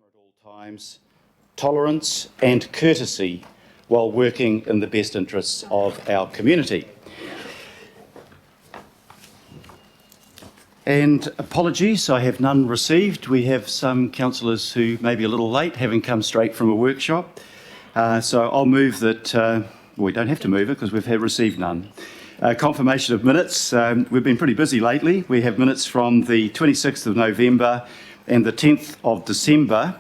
at all times, tolerance and courtesy while working in the best interests of our community. And apologies, I have none received. We have some councillors who may be a little late, having come straight from a workshop. So I'll move that, we don't have to move it because we've received none. Confirmation of minutes. We've been pretty busy lately. We have minutes from the 26th of November and the 10th of December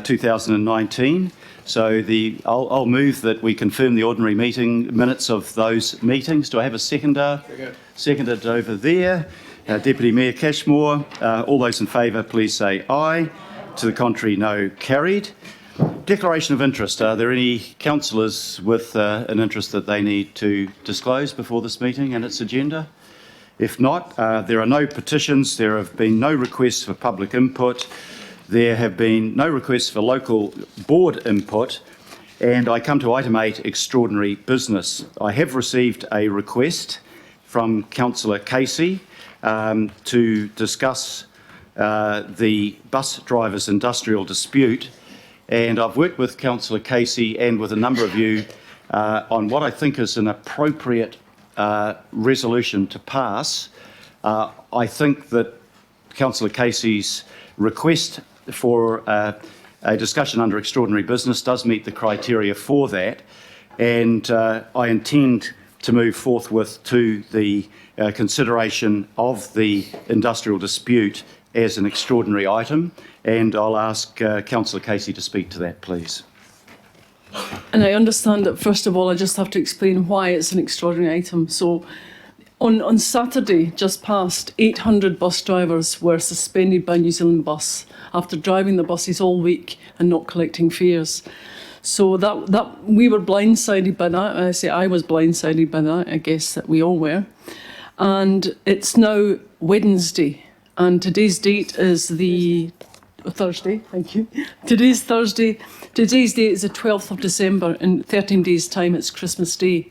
2019. So I'll move that we confirm the ordinary meeting minutes of those meetings. Do I have a seconder? Seconded over there. Deputy Mayor Cashmore. All those in favour, please say aye. To the contrary, no. Carried. Declaration of interest. Are there any councillors with an interest that they need to disclose before this meeting and its agenda? If not, there are no petitions. There have been no requests for public input. There have been no requests for local board input. And I come to item 8, extraordinary business. I have received a request from Councillor Casey to discuss the bus drivers' industrial dispute. And I've worked with Councillor Casey and with a number of you on what I think is an appropriate resolution to pass. I think that Councillor Casey's request for a discussion under extraordinary business does meet the criteria for that. And I intend to move forthwith to the consideration of the industrial dispute as an extraordinary item, and I'll ask Councillor Casey to speak to that, please. And I understand that, first of all, I just have to explain why it's an extraordinary item. So on Saturday, just past, 800 bus drivers were suspended by New Zealand Bus after driving the buses all week and not collecting fares. So that we were blindsided by that. I say I was blindsided by that. I guess that we all were. And it's now Wednesday, and today's date is the Thursday. Thank you. Today's Thursday. Today's date is the 12th of December. In 13 days' time, it's Christmas Day.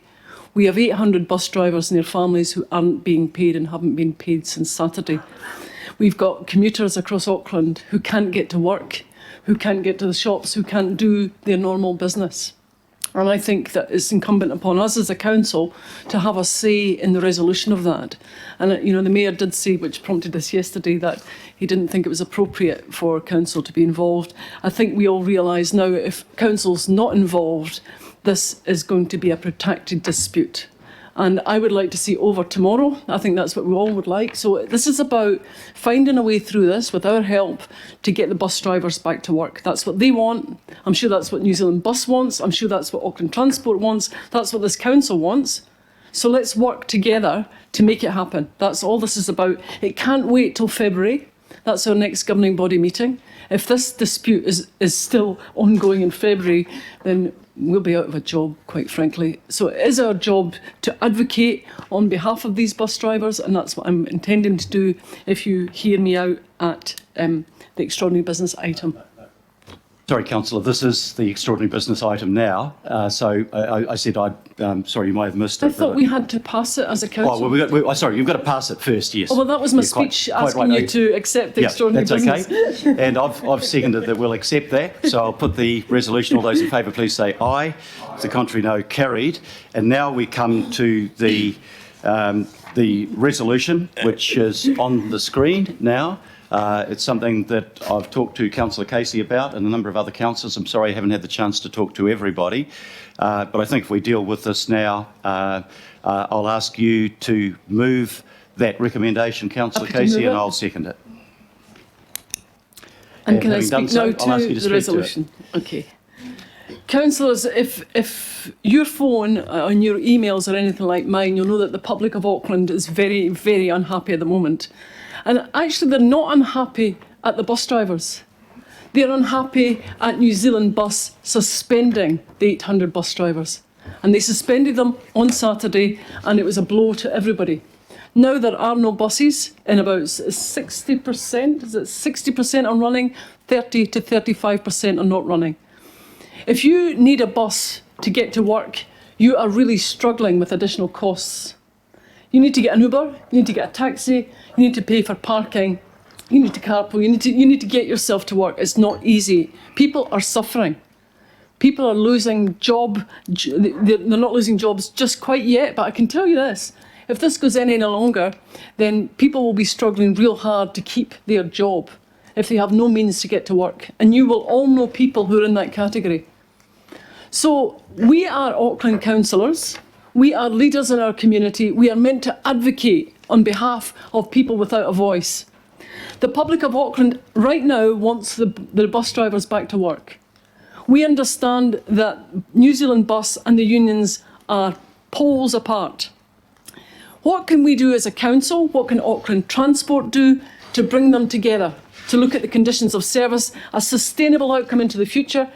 We have 800 bus drivers and their families who aren't being paid and haven't been paid since Saturday. We've got commuters across Auckland who can't get to work, who can't get to the shops, who can't do their normal business. And I think that it's incumbent upon us as a council to have a say in the resolution of that. And, you know, the Mayor did say, which prompted us yesterday, that he didn't think it was appropriate for council to be involved. I think we all realise now if council's not involved, this is going to be a protracted dispute. And I would like to see over tomorrow. I think that's what we all would like. So this is about finding a way through this with our help to get the bus drivers back to work. That's what they want. I'm sure that's what New Zealand Bus wants. I'm sure that's what Auckland Transport wants. That's what this council wants. So let's work together to make it happen. That's all this is about. It can't wait till February. That's our next governing body meeting. If this dispute is still ongoing in February, then we'll be out of a job, quite frankly. So it is our job to advocate on behalf of these bus drivers, and that's what I'm intending to do if you hear me out at the extraordinary business item. Sorry, Councillor, this is the extraordinary business item now. So I said, sorry, you might have missed it. I thought we had to pass it as a council. Oh, well, sorry, you've got to pass it first, yes. Oh, well, that was my speech asking you to accept the extraordinary business. That's okay. And I've seconded that we'll accept that. So I'll put the resolution. All those in favour, please say aye. To the contrary, no. Carried. And now we come to the resolution, which is on the screen now. It's something that I've talked to Councillor Casey about and a number of other councillors. I'm sorry I haven't had the chance to talk to everybody. But I think if we deal with this now, I'll ask you to move that recommendation, Councillor Casey, and I'll second it. And can I speak now to the resolution? Okay. Councillors, if your phone on your emails or anything like mine, you'll know that the public of Auckland is very, very unhappy at the moment. And actually, they're not unhappy at the bus drivers. They're unhappy at New Zealand Bus suspending the 800 bus drivers. And they suspended them on Saturday, and it was a blow to everybody. Now there are no buses, and about 60%, is it 60% are running, 30 to 35% are not running. If you need a bus to get to work, you are really struggling with additional costs. You need to get an Uber, you need to get a taxi, you need to pay for parking. You need to carpool. You need to get yourself to work. It's not easy. People are suffering. People are losing they're not losing jobs just quite yet, but I can tell you this. If this goes any longer, then people will be struggling real hard to keep their job if they have no means to get to work. And you will all know people who are in that category. So we are Auckland councillors. We are leaders in our community. We are meant to advocate on behalf of people without a voice. The public of Auckland right now wants the bus drivers back to work. We understand that New Zealand Bus and the unions are poles apart. What can we do as a council? What can Auckland Transport do to bring them together, to look at the conditions of service, a sustainable outcome into the future?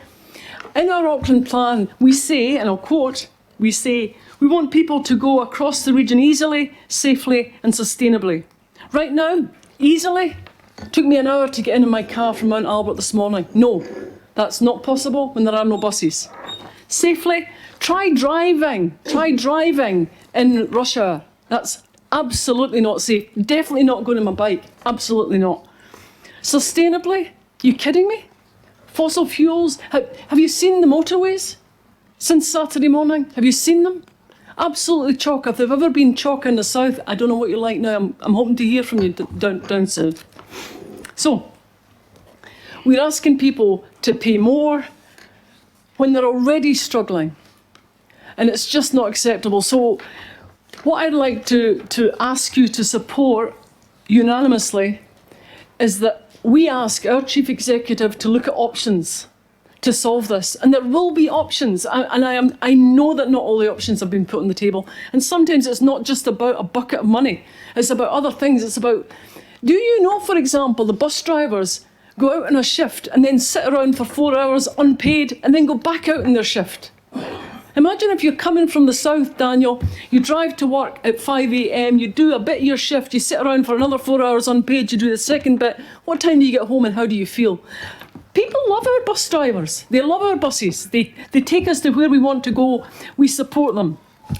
In our Auckland plan, we say, and I'll quote, we say, we want people to go across the region easily, safely and sustainably. Right now, easily, took me an hour to get in my car from Mount Albert this morning. No, that's not possible when there are no buses. Safely, try driving in rush hour. That's absolutely not safe. Definitely not going on my bike. Absolutely not. Sustainably? You kidding me? Fossil fuels? Have you seen the motorways since Saturday morning? Have you seen them? Absolutely chock. If they've ever been chock in the south, I don't know what you're like now. I'm hoping to hear from you down south. So, we're asking people to pay more when they're already struggling. And it's just not acceptable. So, what I'd like to ask you to support unanimously is that we ask our Chief Executive to look at options to solve this. And there will be options. And I know that not all the options have been put on the table. And sometimes it's not just about a bucket of money. It's about other things. It's about, do you know, for example, the bus drivers go out on a shift and then sit around for 4 hours unpaid and then go back out in their shift? Imagine if you're coming from the south, Daniel, you drive to work at 5 a.m, you do a bit of your shift, you sit around for another 4 hours unpaid, you do the second bit. What time do you get home and how do you feel? People love our bus drivers. They love our buses. They take us to where we want to go. We support them.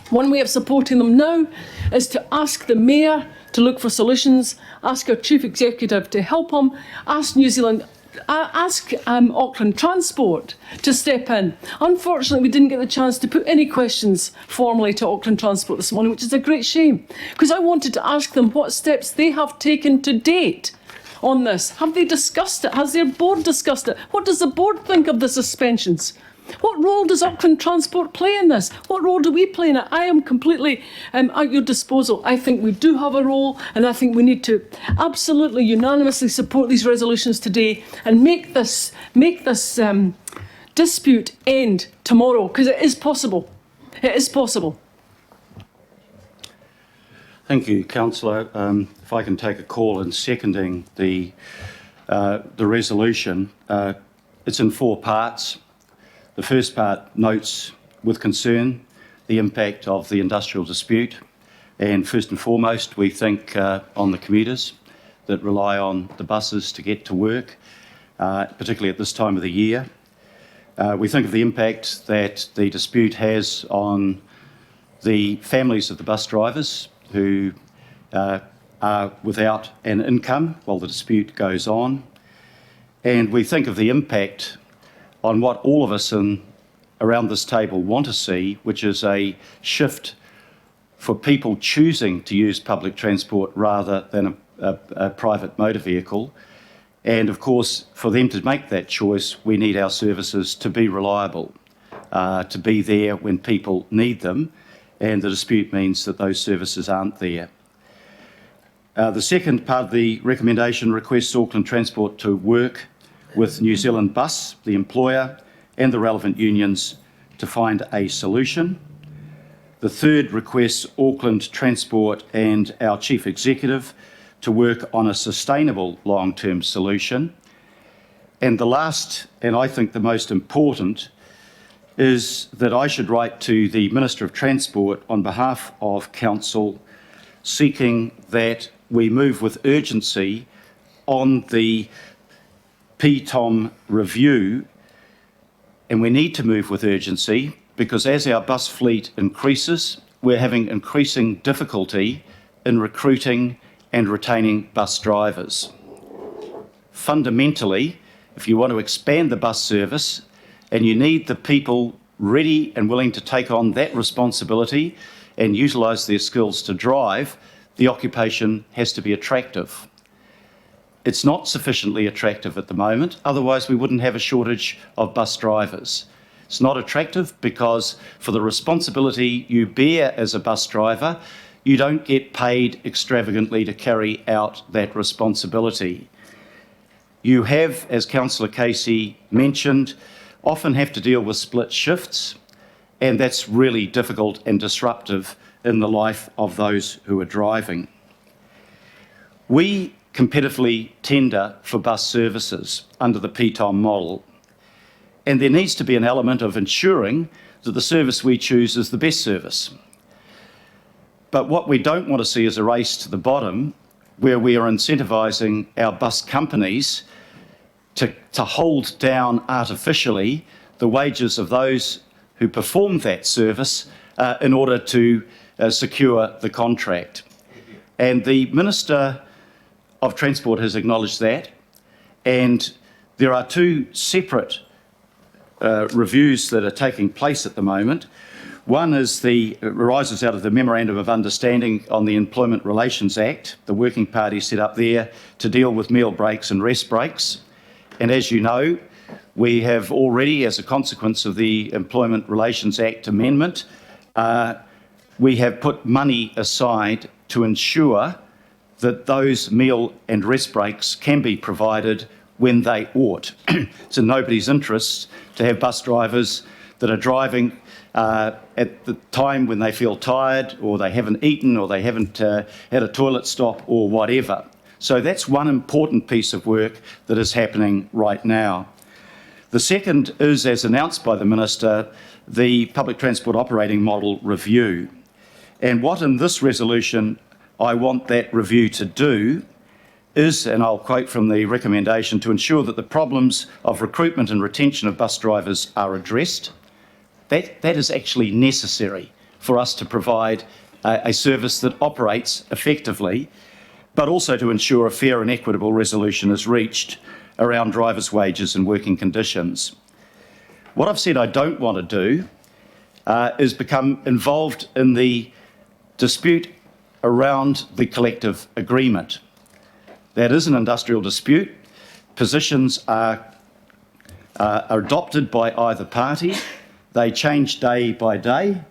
One way of supporting them now is to ask the Mayor to look for solutions, ask our Chief Executive to help them, ask Auckland Transport to step in. Unfortunately, we didn't get the chance to put any questions formally to Auckland Transport this morning, which is a great shame, because I wanted to ask them what steps they have taken to date on this. Have they discussed it? Has their board discussed it? What does the board think of the suspensions? What role does Auckland Transport play in this? What role do we play in it? I am completely at your disposal. I think we do have a role, and I think we need to absolutely unanimously support these resolutions today and make this dispute end tomorrow, because it is possible. It is possible. Thank you, Councillor. If I can take a call in seconding the resolution, it's in 4 parts. The first part notes with concern the impact of the industrial dispute, and first and foremost we think on the commuters that rely on the buses to get to work, particularly at this time of the year. We think of the impact that the dispute has on the families of the bus drivers who are without an income while the dispute goes on, and we think of the impact on what all of us around this table want to see, which is a shift for people choosing to use public transport rather than a private motor vehicle. And of course, for them to make that choice, we need our services to be reliable, to be there when people need them, and the dispute means that those services aren't there. The second part of the recommendation requests Auckland Transport to work with New Zealand Bus, the employer, and the relevant unions to find a solution. The third requests Auckland Transport and our Chief Executive to work on a sustainable long-term solution. And the last, and I think the most important, is that I should write to the Minister of Transport on behalf of Council seeking that we move with urgency on the PTOM review, and we need to move with urgency because as our bus fleet increases, we're having increasing difficulty in recruiting and retaining bus drivers. fundamentally, if you want to expand the bus service and you need the people ready and willing to take on that responsibility and utilise their skills to drive, the occupation has to be attractive. It's not sufficiently attractive at the moment, otherwise we wouldn't have a shortage of bus drivers. It's not attractive because for the responsibility you bear as a bus driver, you don't get paid extravagantly to carry out that responsibility. You have, as Councillor Casey mentioned, often have to deal with split shifts, and that's really difficult and disruptive in the life of those who are driving. We competitively tender for bus services under the PTOM model, and there needs to be an element of ensuring that the service we choose is the best service. But what we don't want to see is a race to the bottom where we are incentivising our bus companies to hold down artificially the wages of those who perform that service in order to secure the contract. And the Minister of Transport has acknowledged that, and there are two separate reviews that are taking place at the moment. One arises out of the Memorandum of Understanding on the Employment Relations Act, the working party set up there to deal with meal breaks and rest breaks. And as you know, we have already, as a consequence of the Employment Relations Act amendment, we have put money aside to ensure that those meal and rest breaks can be provided when they ought. It's in nobody's interest to have bus drivers that are driving at the time when they feel tired, or they haven't eaten, or they haven't had a toilet stop, or whatever. So that's one important piece of work that is happening right now. The second is, as announced by the Minister, the Public Transport Operating Model review. And what in this resolution I want that review to do is, and I'll quote from the recommendation, to ensure that the problems of recruitment and retention of bus drivers are addressed. That is actually necessary for us to provide a service that operates effectively, but also to ensure a fair and equitable resolution is reached around drivers' wages and working conditions. What I've said I don't want to do is become involved in the dispute around the collective agreement. That is an industrial dispute. Positions are adopted by either party. They change day by day.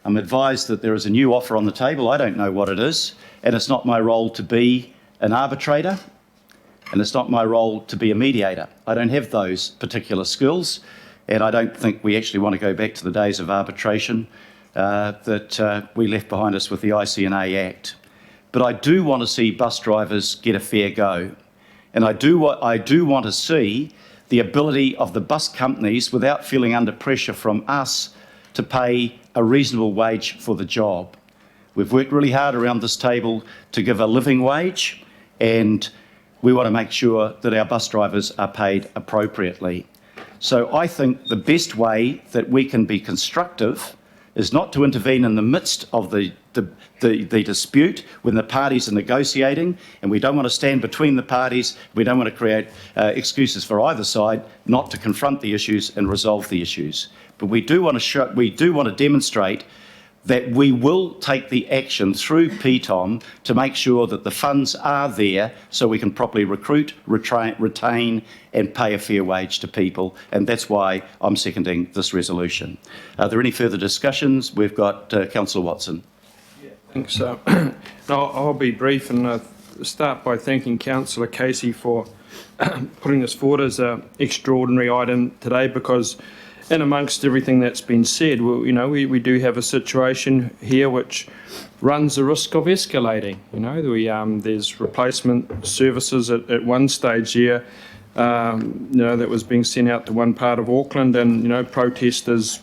I'm advised that there is a new offer on the table. I don't know what it is, and it's not my role to be an arbitrator, and it's not my role to be a mediator. I don't have those particular skills, and I don't think we actually want to go back to the days of arbitration that we left behind us with the ICNA Act. But I do want to see bus drivers get a fair go, and I do want to see the ability of the bus companies, without feeling under pressure from us, to pay a reasonable wage for the job. We've worked really hard around this table to give a living wage, and we want to make sure that our bus drivers are paid appropriately. So I think the best way that we can be constructive is not to intervene in the midst of the dispute when the parties are negotiating, and we don't want to stand between the parties. We don't want to create excuses for either side not to confront the issues and resolve the issues. But we do want to demonstrate that we will take the action through PTOM to make sure that the funds are there so we can properly recruit, retain and pay a fair wage to people, and that's why I'm seconding this resolution. Are there any further discussions? We've got Councillor Watson. Yeah, thanks. I'll be brief and start by thanking Councillor Casey for putting this forward as an extraordinary item today, because in amongst everything that's been said, well, we do have a situation here which runs the risk of escalating. There's replacement services at one stage here, that was being sent out to one part of Auckland, and protesters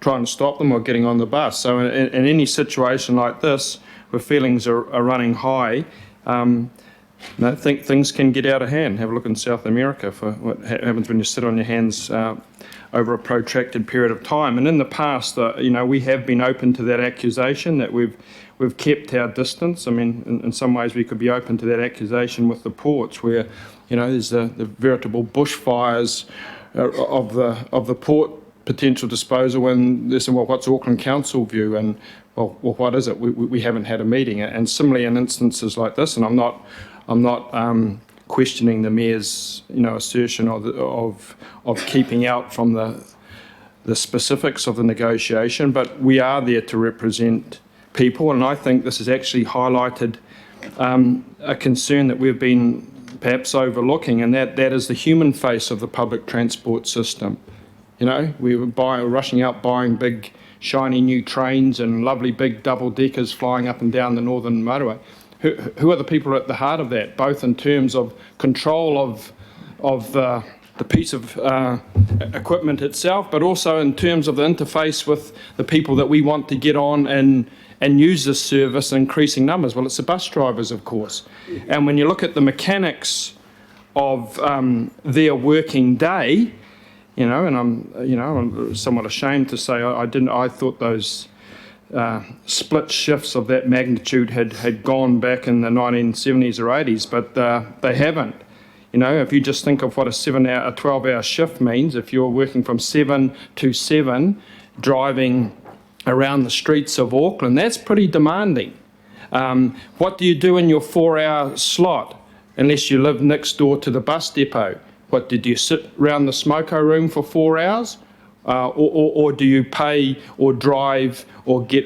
trying to stop them or getting on the bus. So in any situation like this, where feelings are running high, I think things can get out of hand. Have a look in South America for what happens when you sit on your hands over a protracted period of time. And in the past, we have been open to that accusation that we've kept our distance. I mean, in some ways we could be open to that accusation with the ports, where There's the veritable bushfires of the port potential disposal, and they said, well, what's Auckland Council view? And well, what is it? We haven't had a meeting. And similarly in instances like this, and I'm not questioning the mayor's assertion of keeping out from the specifics of the negotiation, but we are there to represent people, and I think this has actually highlighted a concern that we've been perhaps overlooking, and that is the human face of the public transport system. We were rushing out buying big shiny new trains and lovely big double deckers flying up and down the northern motorway. Who are the people at the heart of that, both in terms of control of the piece of equipment itself, but also in terms of the interface with the people that we want to get on and use this service in increasing numbers? Well, it's the bus drivers, of course. And when you look at the mechanics of their working day, and I'm somewhat ashamed to say I thought those split shifts of that magnitude had gone back in the 1970s or 80s, but they haven't. If you just think of what a 12-hour shift means, if you're working from 7 to 7, driving around the streets of Auckland, that's pretty demanding. What do you do in your 4-hour slot, unless you live next door to the bus depot? What, did you sit around the smoko room for 4 hours? Or do you pay or drive or get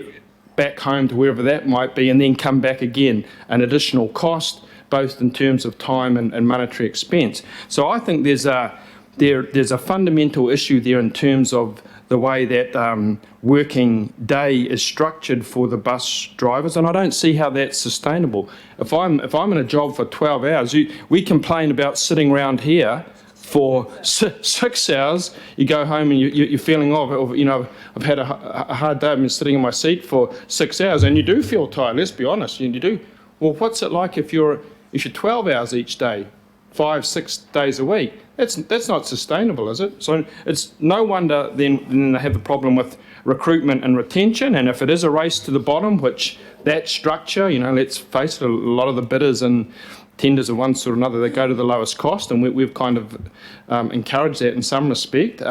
back home to wherever that might be and then come back again? An additional cost, both in terms of time and monetary expense. So I think there's a fundamental issue there in terms of the way that working day is structured for the bus drivers, and I don't see how that's sustainable. If I'm in a job for 12 hours, we complain about sitting around here for 6 hours. You go home and you're feeling, I've had a hard day, I've been sitting in my seat for 6 hours, and you do feel tired, let's be honest, you do. Well, what's it like if you're 12 hours each day, 5-6 days a week? That's not sustainable, is it? So it's no wonder then they have a problem with recruitment and retention. And if it is a race to the bottom, which that structure, let's face it, a lot of the bidders and tenders of one sort or another, they go to the lowest cost, and we've kind of encouraged that in some respect.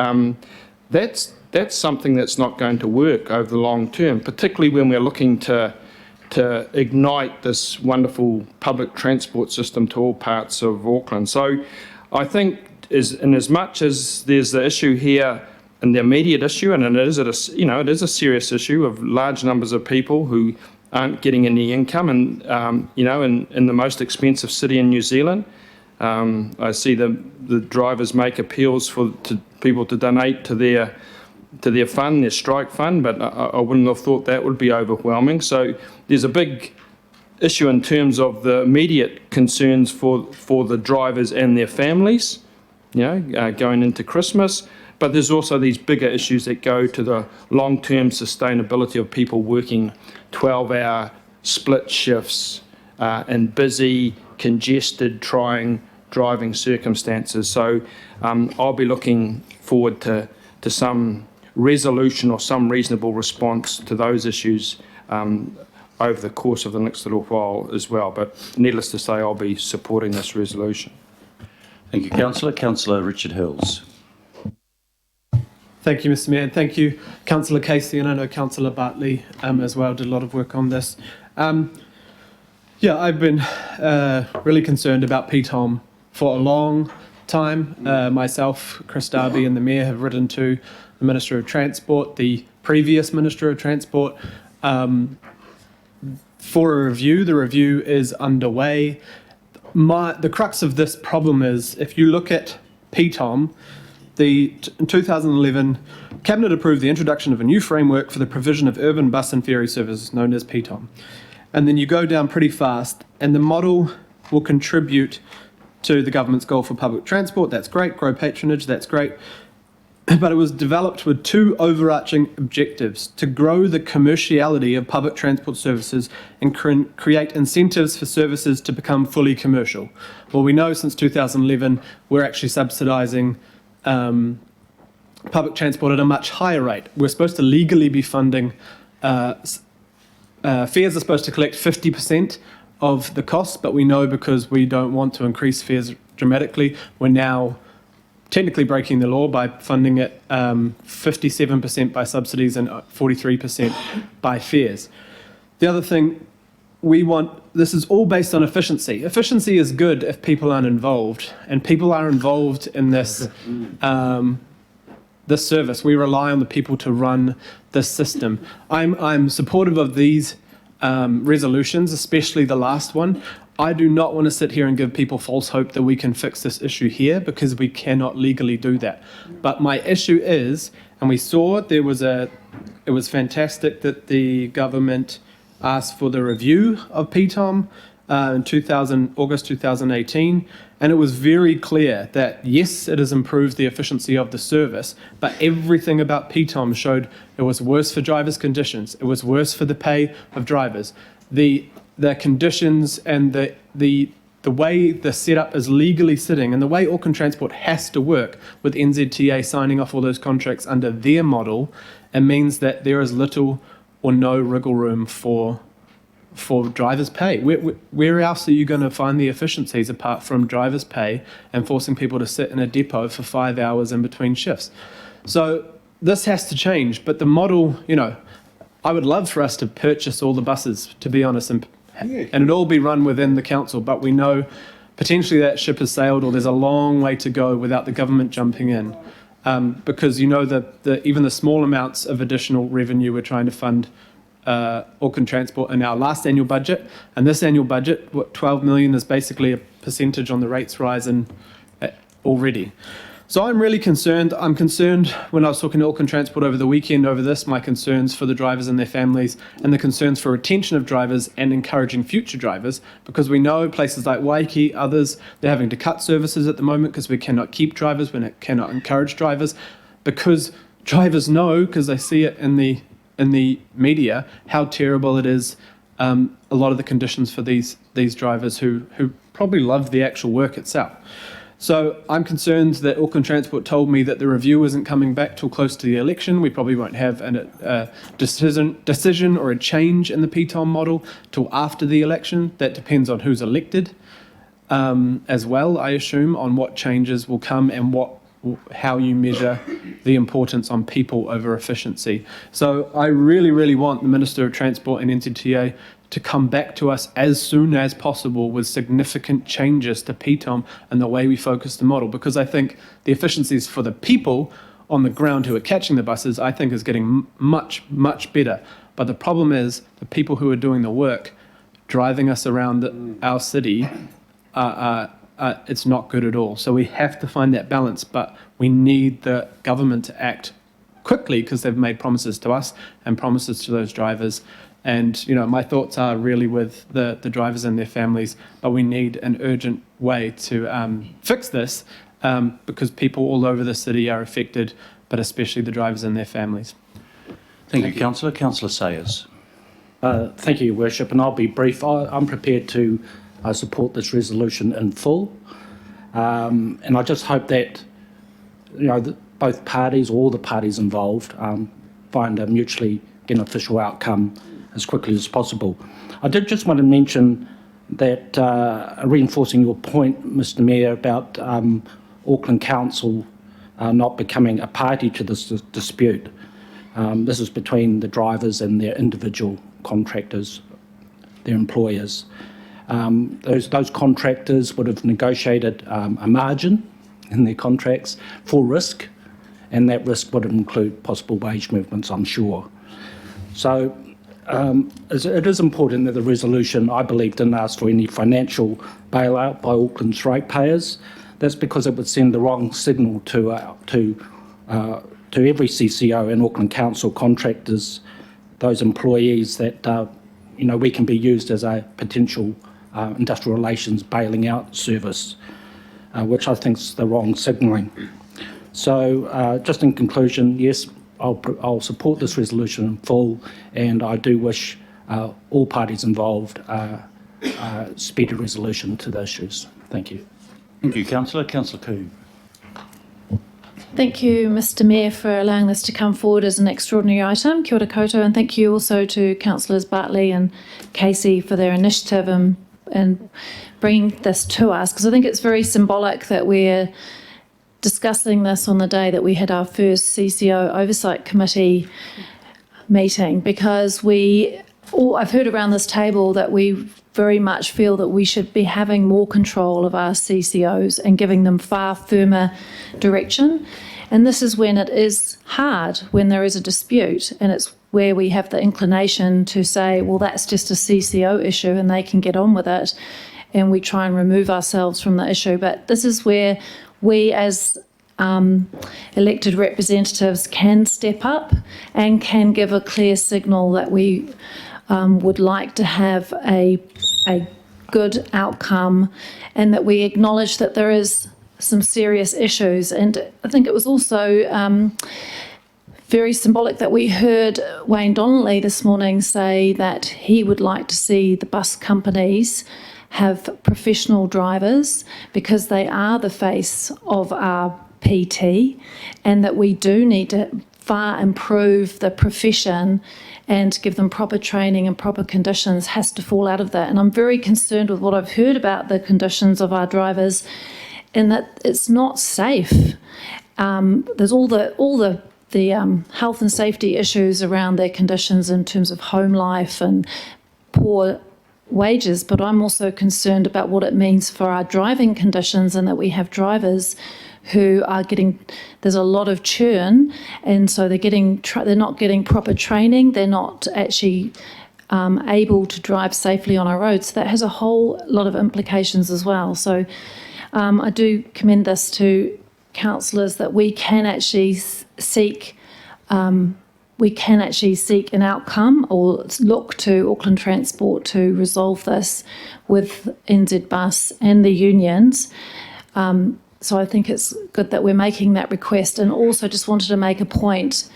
That's something that's not going to work over the long term, particularly when we're looking to ignite this wonderful public transport system to all parts of Auckland. So I think in as much as there's the issue here and the immediate issue, and it is a serious issue of large numbers of people who aren't getting any income, and in the most expensive city in New Zealand, I see the drivers make appeals to people to donate to their fund, their strike fund, but I wouldn't have thought that would be overwhelming. So there's a big issue in terms of the immediate concerns for the drivers and their families, going into Christmas. But there's also these bigger issues that go to the long-term sustainability of people working 12-hour split shifts in busy, congested, driving circumstances. So I'll be looking forward to some resolution or some reasonable response to those issues over the course of the next little while as well. But needless to say, I'll be supporting this resolution. Thank you, Councillor. Councillor Richard Hills. Thank you, Mr Mayor, and thank you, Councillor Casey, and I know Councillor Bartley as well did a lot of work on this. I've been really concerned about PTOM for a long time. Myself, Chris Darby and the Mayor have written to the Minister of Transport, the previous Minister of Transport, for a review. The review is underway. The crux of this problem is, if you look at PTOM, in 2011, Cabinet approved the introduction of a new framework for the provision of urban bus and ferry services, known as PTOM. And then you go down pretty fast, and the model will contribute to the government's goal for public transport. That's great. Grow patronage. That's great. But it was developed with two overarching objectives: to grow the commerciality of public transport services and create incentives for services to become fully commercial. Well, we know since 2011 we're actually subsidising public transport at a much higher rate. We're supposed to legally be funding, fares are supposed to collect 50% of the costs, but we know because we don't want to increase fares dramatically, we're now technically breaking the law by funding it 57% by subsidies and 43% by fares. The other thing we want, this is all based on efficiency. Efficiency is good if people aren't involved, and people are involved in this this service. We rely on the people to run this system. I'm supportive of these resolutions, especially the last one. I do not want to sit here and give people false hope that we can fix this issue here, because we cannot legally do that. But my issue is, and we saw it was fantastic that the government asked for the review of PTOM in August 2018, and it was very clear that yes, it has improved the efficiency of the service, but everything about PTOM showed it was worse for drivers' conditions, it was worse for the pay of drivers. The conditions and the way the setup is legally sitting, and the way Auckland Transport has to work with NZTA signing off all those contracts under their model, it means that there is little or no wriggle room for drivers' pay. Where else are you going to find the efficiencies apart from drivers' pay and forcing people to sit in a depot for 5 hours in between shifts? So this has to change, but the model, I would love for us to purchase all the buses, to be honest, and it all be run within the council, but we know potentially that ship has sailed, or there's a long way to go without the government jumping in. Because even the small amounts of additional revenue we're trying to fund Auckland Transport in our last annual budget, and this annual budget, 12 million is basically a percentage on the rates rise already. So I'm really concerned. I'm concerned when I was talking to Auckland Transport over the weekend over this, my concerns for the drivers and their families, and the concerns for retention of drivers and encouraging future drivers, because we know places like Waikiki, others, they're having to cut services at the moment because we cannot keep drivers, we cannot encourage drivers, because drivers know, because they see it in the media, how terrible it is, a lot of the conditions for these drivers who probably love the actual work itself. So I'm concerned that Auckland Transport told me that the review isn't coming back till close to the election. We probably won't have a decision or a change in the PTOM model till after the election. That depends on who's elected as well, I assume, on what changes will come and how you measure the importance on people over efficiency. So I really, really want the Minister of Transport and NZTA to come back to us as soon as possible with significant changes to PTOM and the way we focus the model, because I think the efficiencies for the people on the ground who are catching the buses, I think, is getting much, much better. But the problem is the people who are doing the work, driving us around our city, it's not good at all. So we have to find that balance, but we need the government to act quickly, because they've made promises to us and promises to those drivers. And, my thoughts are really with the drivers and their families, but we need an urgent way to fix this, because people all over the city are affected, but especially the drivers and their families. Thank you, Councillor. Councillor Sayers. Thank you, Your Worship, and I'll be brief. I'm prepared to support this resolution in full, and I just hope that both parties, all the parties involved, find a mutually beneficial outcome as quickly as possible. I did just want to mention that, reinforcing your point, Mr Mayor, about Auckland Council not becoming a party to this dispute. This is between the drivers and their individual contractors, their employers. Those contractors would have negotiated a margin in their contracts for risk, and that risk would include possible wage movements, I'm sure. So it is important that the resolution, I believe, didn't ask for any financial bailout by Auckland's ratepayers. That's because it would send the wrong signal to every CCO and Auckland Council contractors, those employees, that we can be used as a potential industrial relations bailing out service, which I think is the wrong signalling. So just in conclusion, yes, I'll support this resolution in full, and I do wish all parties involved speedy resolution to the issues. Thank you. Thank you, Councillor. Councillor Coo. Thank you, Mr Mayor, for allowing this to come forward as an extraordinary item. Kia ora koutou, and thank you also to Councillors Bartley and Casey for their initiative in and bringing this to us, because I think it's very symbolic that we're discussing this on the day that we had our first CCO Oversight Committee meeting, because I've heard around this table that we very much feel that we should be having more control of our CCOs and giving them far firmer direction. And this is when it is hard, when there is a dispute, and it's where we have the inclination to say, well, that's just a CCO issue and they can get on with it, and we try and remove ourselves from the issue. But this is where we as elected representatives can step up and can give a clear signal that we would like to have a good outcome, and that we acknowledge that there is some serious issues. And I think it was also very symbolic that we heard Wayne Donnelly this morning say that he would like to see the bus companies have professional drivers, because they are the face of our PT, and that we do need to far improve the profession and give them proper training and proper conditions has to fall out of that. And I'm very concerned with what I've heard about the conditions of our drivers, in that it's not safe. There's all the health and safety issues around their conditions in terms of home life and poor wages, but I'm also concerned about what it means for our driving conditions, and that we have drivers who are there's a lot of churn, and so they're not getting proper training, they're not actually able to drive safely on our roads. So that has a whole lot of implications as well. So I do commend this to councillors, that we can actually seek an outcome, or look to Auckland Transport to resolve this with NZ Bus and the unions. So I think it's good that we're making that request, and also just wanted to make a point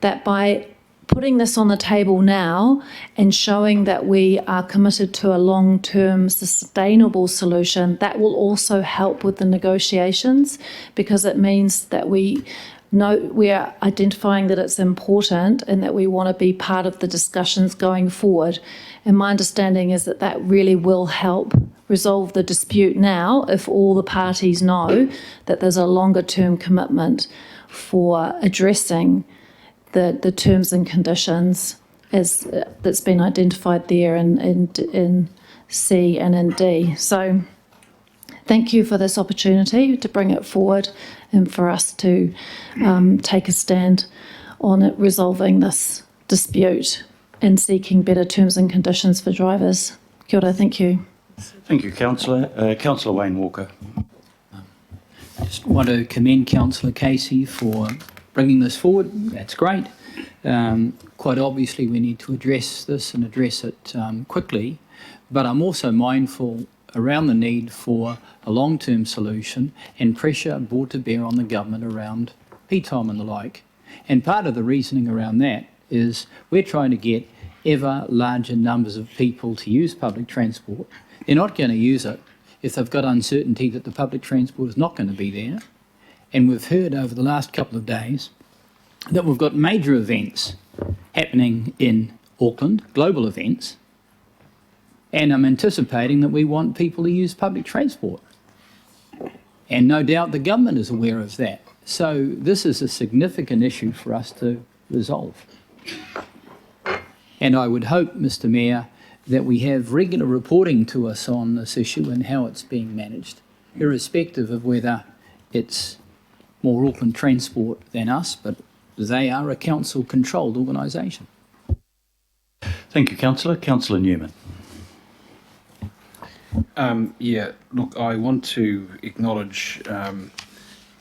that by putting this on the table now and showing that we are committed to a long-term sustainable solution, that will also help with the negotiations, because it means that we are identifying that it's important and that we want to be part of the discussions going forward. And my understanding is that that really will help resolve the dispute now, if all the parties know that there's a longer term commitment for addressing the terms and conditions as that's been identified there in C and in D. So thank you for this opportunity to bring it forward, and for us to take a stand on it, resolving this dispute and seeking better terms and conditions for drivers. Kia ora, thank you. Thank you, Councillor. Councillor Wayne Walker. I just want to commend Councillor Casey for bringing this forward. That's great. Quite obviously we need to address this and address it quickly, but I'm also mindful around the need for a long-term solution and pressure brought to bear on the government around PTOM and the like. And part of the reasoning around that is we're trying to get ever larger numbers of people to use public transport. They're not going to use it if they've got uncertainty that the public transport is not going to be there. And we've heard over the last couple of days that we've got major events happening in Auckland, global events, and I'm anticipating that we want people to use public transport. And no doubt the government is aware of that. So this is a significant issue for us to resolve. And I would hope, Mr. Mayor, that we have regular reporting to us on this issue and how it's being managed, irrespective of whether it's more Auckland Transport than us, but they are a council-controlled organisation. Thank you, Councillor. Councillor Newman. Look, I want to acknowledge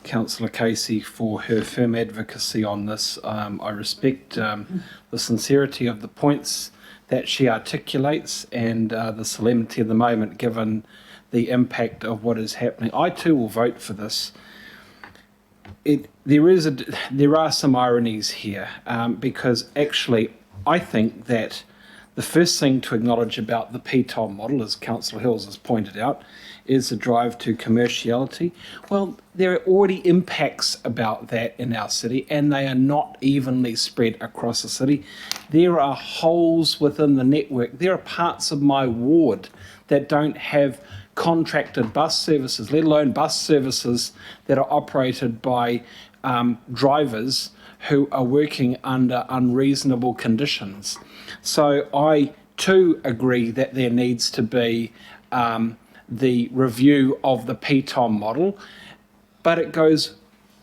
Councillor Casey for her firm advocacy on this. I respect the sincerity of the points that she articulates and the solemnity of the moment, given the impact of what is happening. I too will vote for this. There are some ironies here, because actually I think that The first thing to acknowledge about the PTOM model, as Councillor Hills has pointed out, is the drive to commerciality. Well, there are already impacts about that in our city, and they are not evenly spread across the city. There are holes within the network. There are parts of my ward that don't have contracted bus services, let alone bus services that are operated by drivers who are working under unreasonable conditions. So I too agree that there needs to be the review of the PTOM model, but it goes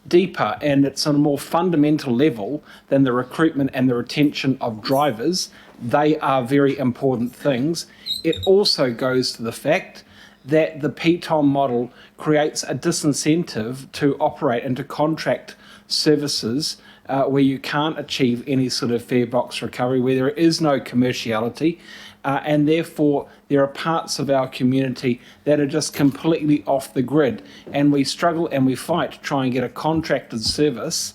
deeper and it's on a more fundamental level than the recruitment and the retention of drivers. They are very important things. It also goes to the fact that the PTOM model creates a disincentive to operate and to contract services where you can't achieve any sort of fare box recovery, where there is no commerciality, and therefore there are parts of our community that are just completely off the grid, and we struggle and we fight to try and get a contracted service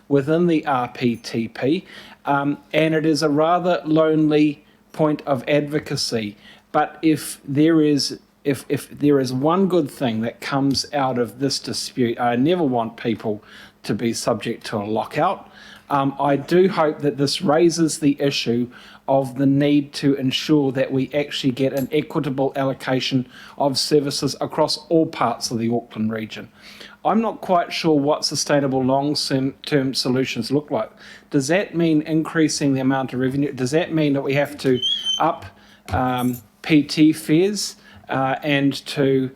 within the RPTP, and it is a rather lonely point of advocacy. But if there is one good thing that comes out of this dispute, I never want people to be subject to a lockout. I do hope that this raises the issue of the need to ensure that we actually get an equitable allocation of services across all parts of the Auckland region. I'm not quite sure what sustainable long-term solutions look like. Does that mean increasing the amount of revenue? Does that mean that we have to up PT fares and to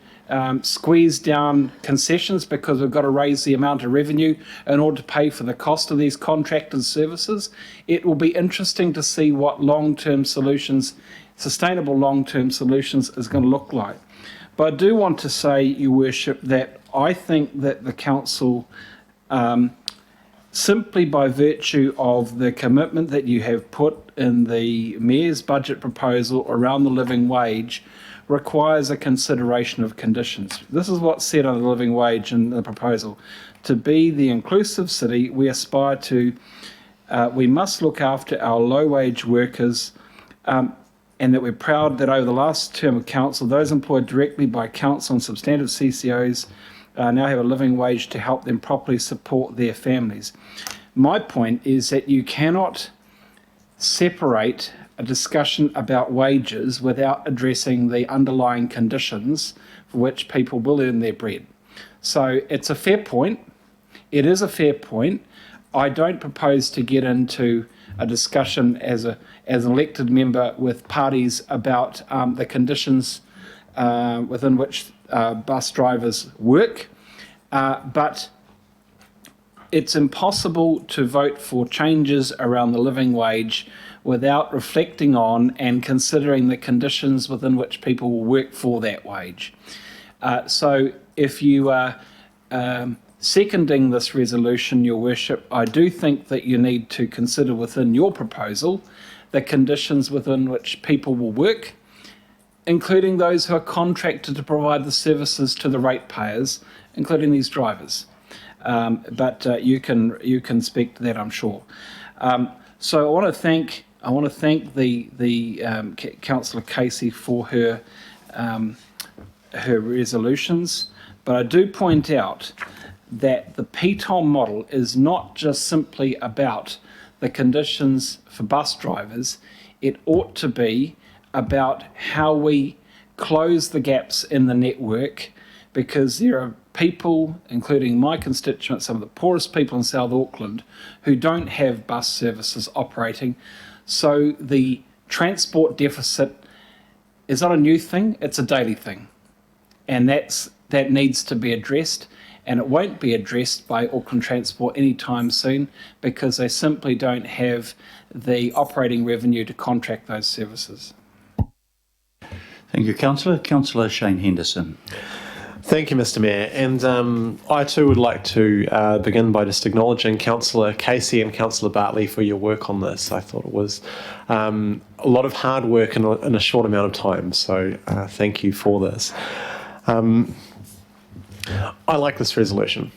squeeze down concessions because we've got to raise the amount of revenue in order to pay for the cost of these contracted services? It will be interesting to see what long-term solutions, sustainable long-term solutions, is going to look like. But I do want to say, Your Worship, that I think that the Council, simply by virtue of the commitment that you have put in the Mayor's budget proposal around the living wage, requires a consideration of conditions. This is what's said on the living wage in the proposal. To be the inclusive city, we aspire to, we must look after our low-wage workers, and that we're proud that over the last term of council, those employed directly by council and substantive CCOs now have a living wage to help them properly support their families. My point is that you cannot separate a discussion about wages without addressing the underlying conditions for which people will earn their bread. So it's a fair point. It is a fair point. I don't propose to get into a discussion as an elected member with parties about the conditions within which bus drivers work, but it's impossible to vote for changes around the living wage without reflecting on and considering the conditions within which people will work for that wage. So if you are seconding this resolution, Your Worship, I do think that you need to consider within your proposal the conditions within which people will work, including those who are contracted to provide the services to the ratepayers, including these drivers. But you can speak to that, I'm sure. So I want to thank the Councillor Casey for her resolutions, but I do point out that the PTOM model is not just simply about the conditions for bus drivers. It ought to be about how we close the gaps in the network, because there are people, including my constituents, some of the poorest people in South Auckland, who don't have bus services operating. So the transport deficit is not a new thing, it's a daily thing. And that needs to be addressed, and it won't be addressed by Auckland Transport anytime soon because they simply don't have the operating revenue to contract those services. Thank you, Councillor. Councillor Shane Henderson. Thank you, Mr. Mayor. And I too would like to begin by just acknowledging Councillor Casey and Councillor Bartley for your work on this. I thought it was a lot of hard work in a short amount of time. So thank you for this. I like this resolution.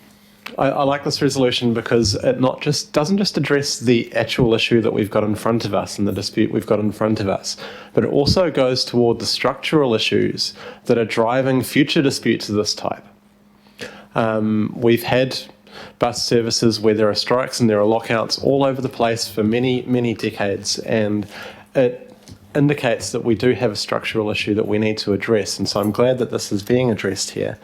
I like this resolution because it not just doesn't just address the actual issue that we've got in front of us and the dispute we've got in front of us, but it also goes toward the structural issues that are driving future disputes of this type. We've had bus services where there are strikes and there are lockouts all over the place for many, many decades, and it indicates that we do have a structural issue that we need to address, and so I'm glad that this is being addressed here.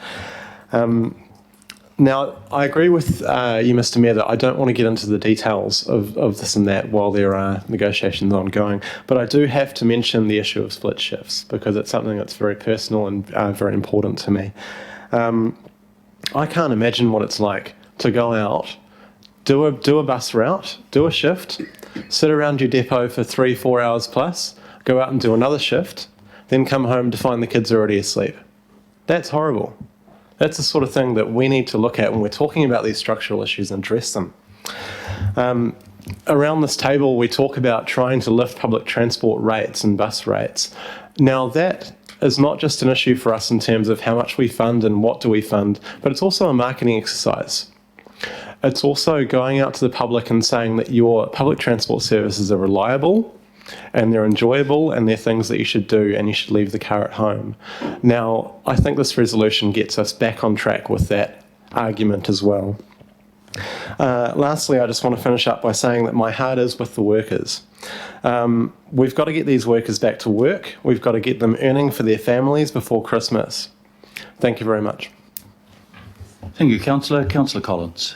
Now, I agree with you, Mr. Mayor, that I don't want to get into the details of this and that while there are negotiations ongoing, but I do have to mention the issue of split shifts because it's something that's very personal and very important to me. I can't imagine what it's like to go out, do a bus route, do a shift, sit around your depot for 3-4 hours plus, go out and do another shift, then come home to find the kids already asleep. That's horrible. That's the sort of thing that we need to look at when we're talking about these structural issues and address them. Around this table, we talk about trying to lift public transport rates and bus rates. Now, that is not just an issue for us in terms of how much we fund and what do we fund, but it's also a marketing exercise. It's also going out to the public and saying that your public transport services are reliable, and they're enjoyable, and they're things that you should do, and you should leave the car at home. Now, I think this resolution gets us back on track with that argument as well. Lastly, I just want to finish up by saying that my heart is with the workers. We've got to get these workers back to work. We've got to get them earning for their families before Christmas. Thank you very much. Thank you, Councillor. Councillor Collins.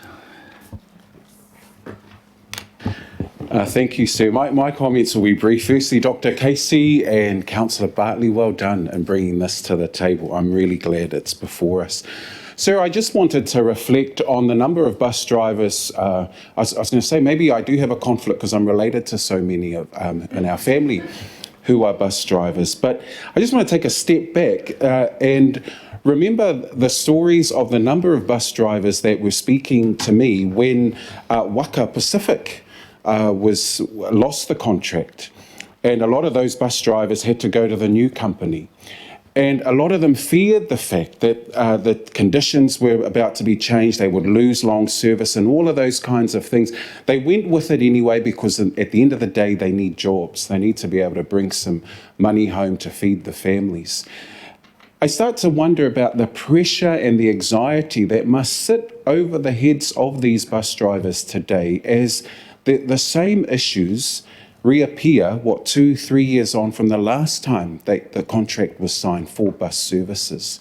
Thank you, Sir. My comments will be brief. Firstly, Dr. Casey and Councillor Bartley, well done in bringing this to the table. I'm really glad it's before us. Sir, I just wanted to reflect on the number of bus drivers. I was going to say maybe I do have a conflict because I'm related to so many in our family who are bus drivers. But I just want to take a step back and remember the stories of the number of bus drivers that were speaking to me when Waka Pacific lost the contract, and a lot of those bus drivers had to go to the new company, and a lot of them feared the fact that the conditions were about to be changed, they would lose long service and all of those kinds of things. They went with it anyway because at the end of the day they need jobs, they need to be able to bring some money home to feed the families. I start to wonder about the pressure and the anxiety that must sit over the heads of these bus drivers today as the same issues reappear, 2-3 years on from the last time the contract was signed for bus services.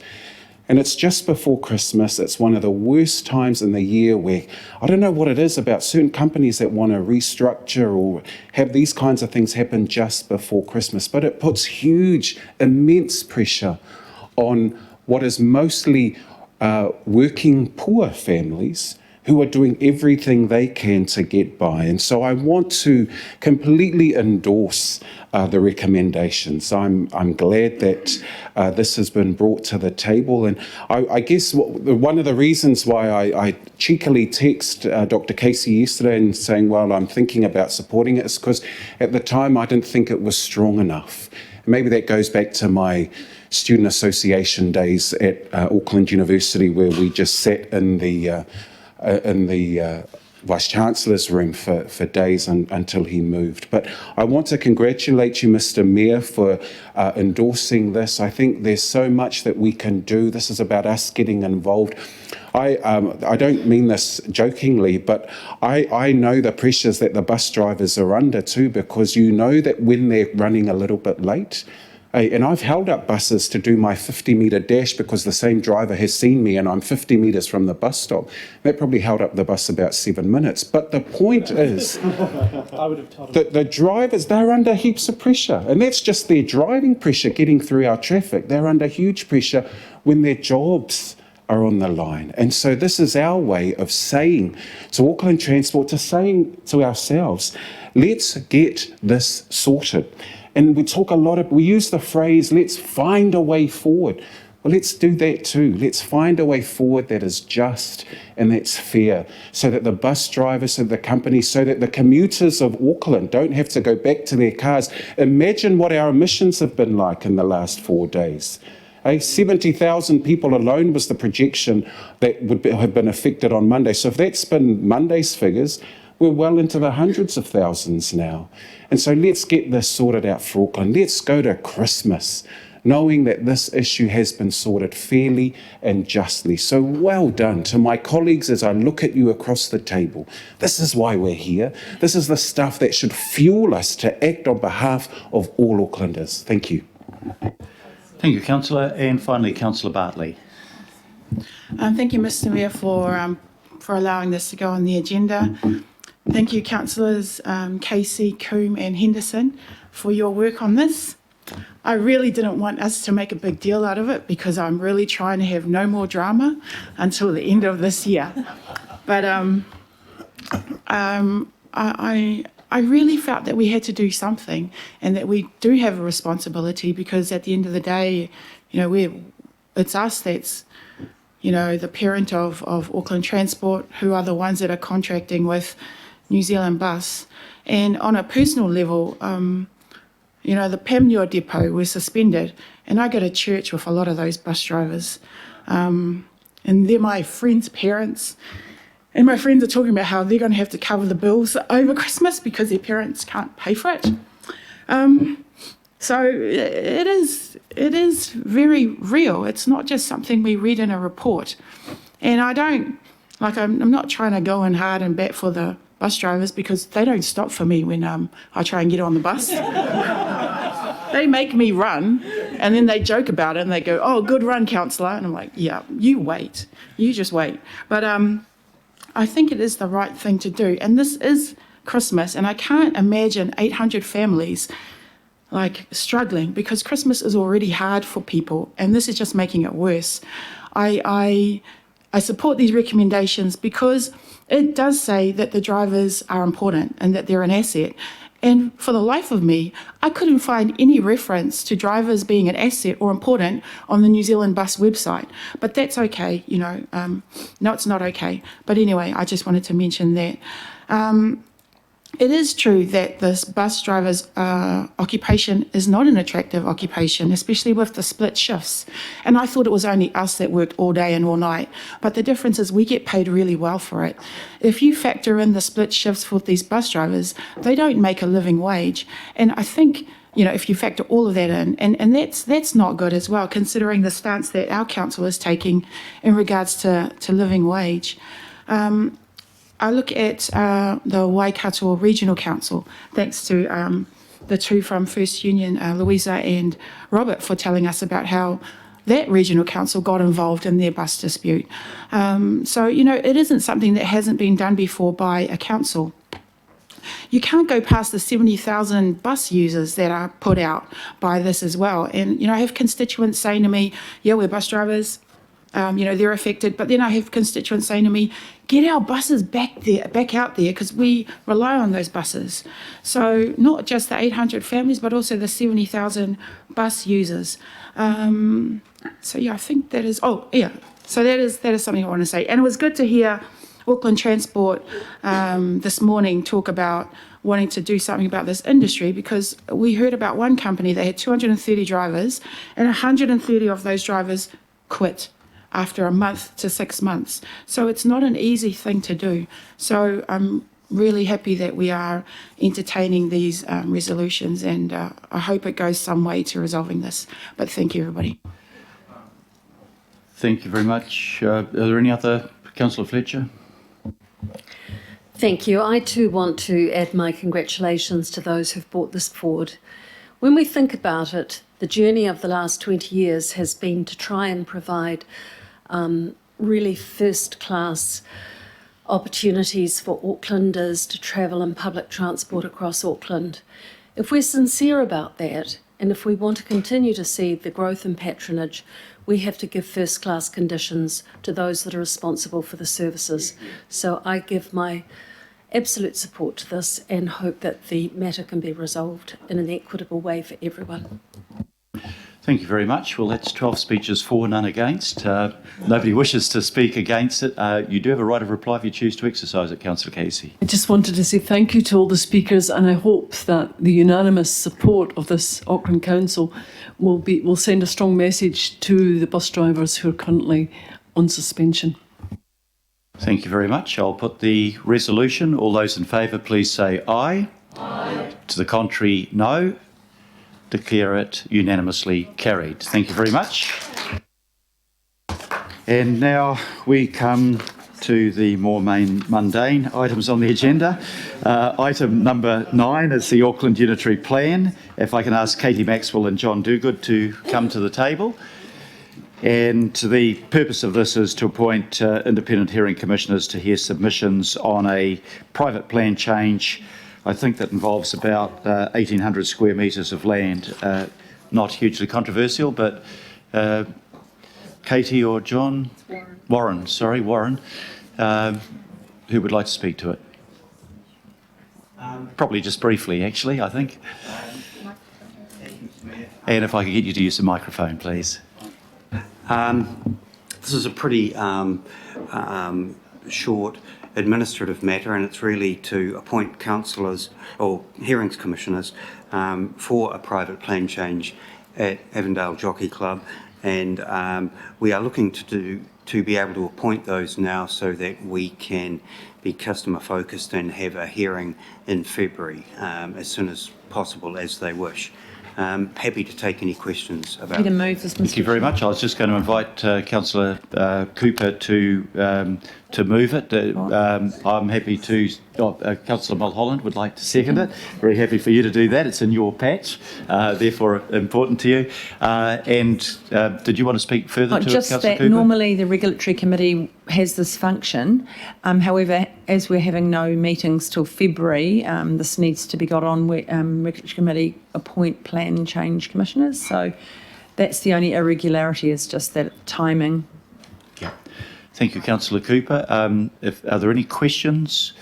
And it's just before Christmas. It's one of the worst times in the year where, I don't know what it is about certain companies that want to restructure or have these kinds of things happen just before Christmas, but it puts huge, immense pressure on what is mostly working poor families who are doing everything they can to get by. And so I want to completely endorse the recommendations. I'm glad that this has been brought to the table. And I guess one of the reasons why I cheekily text Dr. Casey yesterday and saying, well, I'm thinking about supporting it is because at the time I didn't think it was strong enough. Maybe that goes back to my student association days at Auckland University, where we just sat in the Vice-Chancellor's room for days until he moved. But I want to congratulate you, Mr. Mayor, for endorsing this. I think there's so much that we can do. This is about us getting involved. I don't mean this jokingly, but I know the pressures that the bus drivers are under too, because you know that when they're running a little bit late, and I've held up buses to do my 50-metre dash because the same driver has seen me and I'm 50 metres from the bus stop. That probably held up the bus about 7 minutes. But the point is that the drivers, they're under heaps of pressure. And that's just their driving pressure getting through our traffic. They're under huge pressure when their jobs are on the line. And so this is our way of saying to Auckland Transport, to saying to ourselves, let's get this sorted. And we use the phrase, let's find a way forward. Well, let's do that too. Let's find a way forward that is just and that's fair, so that the bus drivers, so that the companies, so that the commuters of Auckland don't have to go back to their cars. Imagine what our emissions have been like in the last 4 days. 70,000 people alone was the projection that would have been affected on Monday. So if that's been Monday's figures, we're well into the hundreds of thousands now. And so let's get this sorted out for Auckland. Let's go to Christmas knowing that this issue has been sorted fairly and justly. So well done to my colleagues as I look at you across the table. This is why we're here. This is the stuff that should fuel us to act on behalf of all Aucklanders. Thank you. Thank you, Councillor. And finally, Councillor Bartley. Thank you, Mr Mayor, for allowing this to go on the agenda. Thank you, Councillors Casey, Coombe and Henderson, for your work on this. I really didn't want us to make a big deal out of it because I'm really trying to have no more drama until the end of this year. But I really felt that we had to do something and that we do have a responsibility because at the end of the day, it's us that's, the parent of Auckland Transport, who are the ones that are contracting with New Zealand Bus. And on a personal level, the Panmure depot was suspended, and I go to church with a lot of those bus drivers. And they're my friends' parents. And my friends are talking about how they're going to have to cover the bills over Christmas because their parents can't pay for it. So it is very real. It's not just something we read in a report. And I'm not trying to go in hard and bat for the bus drivers because they don't stop for me when I try and get on the bus. They make me run, and then they joke about it and they go, "Oh, good run, councillor." And I'm like, "Yeah, you wait. You just wait." But I think it is the right thing to do. And this is Christmas, and I can't imagine 800 families struggling because Christmas is already hard for people, and this is just making it worse. I support these recommendations because it does say that the drivers are important and that they're an asset. And for the life of me, I couldn't find any reference to drivers being an asset or important on the New Zealand Bus website. But that's okay, no, it's not okay. But anyway, I just wanted to mention that. It is true that this bus driver's occupation is not an attractive occupation, especially with the split shifts. And I thought it was only us that worked all day and all night. But the difference is we get paid really well for it. If you factor in the split shifts for these bus drivers, they don't make a living wage. And I think, if you factor all of that in, and that's not good as well, considering the stance that our council is taking in regards to living wage. I look at the Waikato Regional Council, thanks to the two from First Union, Louisa and Robert, for telling us about how that regional council got involved in their bus dispute. So, it isn't something that hasn't been done before by a council. You can't go past the 70,000 bus users that are put out by this as well. And, I have constituents saying to me, yeah, we're bus drivers. They're affected. But then I have constituents saying to me, get our buses back out there, because we rely on those buses. So not just the 800 families, but also the 70,000 bus users. I think that is, so that is something I want to say. And it was good to hear Auckland Transport this morning talk about wanting to do something about this industry, because we heard about one company, they had 230 drivers, and 130 of those drivers quit after a month to 6 months. So it's not an easy thing to do. So I'm really happy that we are entertaining these resolutions, and I hope it goes some way to resolving this. But thank you, everybody. Thank you very much. Are there any other? Councillor Fletcher? Thank you. I too want to add my congratulations to those who've brought this forward. When we think about it, the journey of the last 20 years has been to try and provide really first-class opportunities for Aucklanders to travel in public transport across Auckland. If we're sincere about that, and if we want to continue to see the growth in patronage, we have to give first-class conditions to those that are responsible for the services. So I give my absolute support to this and hope that the matter can be resolved in an equitable way for everyone. Thank you very much. Well, that's 12 speeches for, none against. Nobody wishes to speak against it. You do have a right of reply if you choose to exercise it, Councillor Casey. I just wanted to say thank you to all the speakers, and I hope that the unanimous support of this Auckland Council will send a strong message to the bus drivers who are currently on suspension. Thank you very much. I'll put the resolution. All those in favour, please say aye. Aye. To the contrary, no. Declare it unanimously carried. Thank you very much. And now we come to the more mundane items on the agenda. Item number 9 is the Auckland Unitary Plan. If I can ask Katie Maxwell and John Dogood to come to the table. And the purpose of this is to appoint independent hearing commissioners to hear submissions on a private plan change. I think that involves about 1,800 square metres of land. Not hugely controversial, but Katie or John? Warren, who would like to speak to it? Probably just briefly, actually, I think. And if I could get you to use the microphone, please. This is a pretty short administrative matter, and it's really to appoint councillors or hearings commissioners for a private plan change at Avondale Jockey Club, and we are looking to be able to appoint those now so that we can be customer focused and have a hearing in February as soon as possible as they wish. Happy to take any questions about it. Thank you very much. I was just going to invite Councillor Cooper to move it. I'm happy to. Councillor Mulholland would like to second it. Very happy for you to do that. It's in your patch, therefore important to you. And did you want to speak further to it, just Councillor that Cooper? normally the regulatory committee has this function. However, as we're having no meetings till February, this needs to be got on. Regulatory committee appoint plan change commissioners. So that's the only irregularity, is just that timing. Yeah. Thank you, Councillor Cooper. Are there any questions?